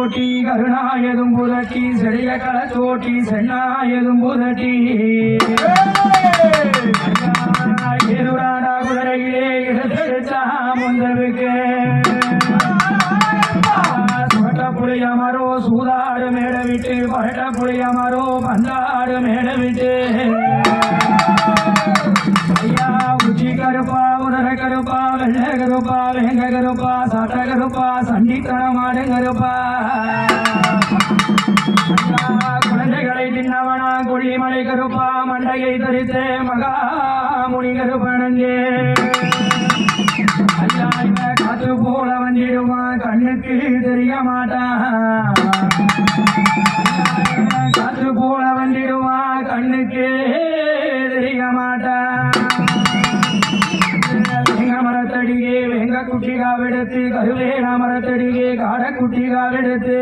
தோட்டி கருணாயதும் புதட்டி செடிய களை தோட்டி சென்னாயதும் புதட்டி ஏறுராடா குதிரையிலே எடுத்தெடுத்தா முந்தவுக்கு சுரட்ட புளிய மரோ சூதாடு மேட விட்டு பரட்ட புளிய மரோ பந்தாடு மேட விட்டு ஐயா உச்சி கருப்பா உதர கருப்பா வெள்ள கருப்பா வேங்க கருப்பா சட்ட கருப்பா சண்டித்தனமாடு கருப்பா குழந்தைகளை தின்னவனா கொல்லிமலை கருப்பா மண்டையை தரித்தே மகாமுனி கருப்பனங்கே ஐயா இவ காத்து போல வந்திடுமா கண்ணுக்கு தெரிய மாட்டான் காத்து போல வந்திடுமா கண்ணுக்கு தெரிய மாட்டான் மரத்தடியே வெங்க குட்டிகாவெடுத்து கருவேல மரத்தடியே காட குட்டிகாவெடுத்து